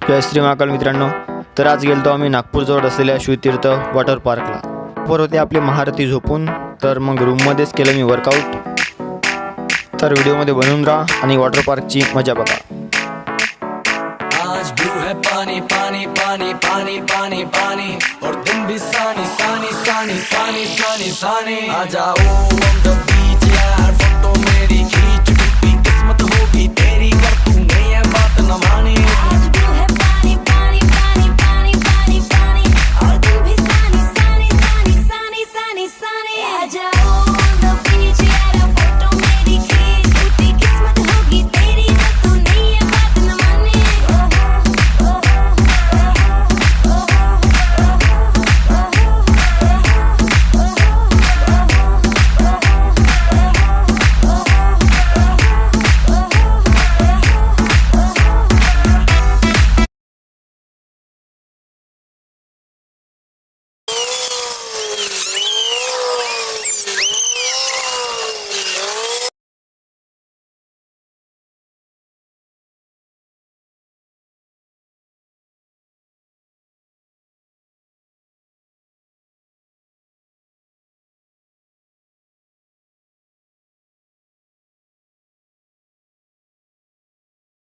जय श्री महाकाल मित्रांनो, तर आज गेलतो आम्ही नागपूरजवळ असलेल्या शिवतीर्थ वॉटर पार्कला. बरोबर होते आपले महारथी झोपून, तर मग रूममध्येच केलं मी वर्कआउट. तर व्हिडिओमध्ये बनून राहा आणि वॉटर पार्कची मजा बघा. आज ब्लू है पानी पानी पानी पानी पानी पानी और तुम भी सानी सानी सानी सानी सानी सानी आ जाओ on the beat.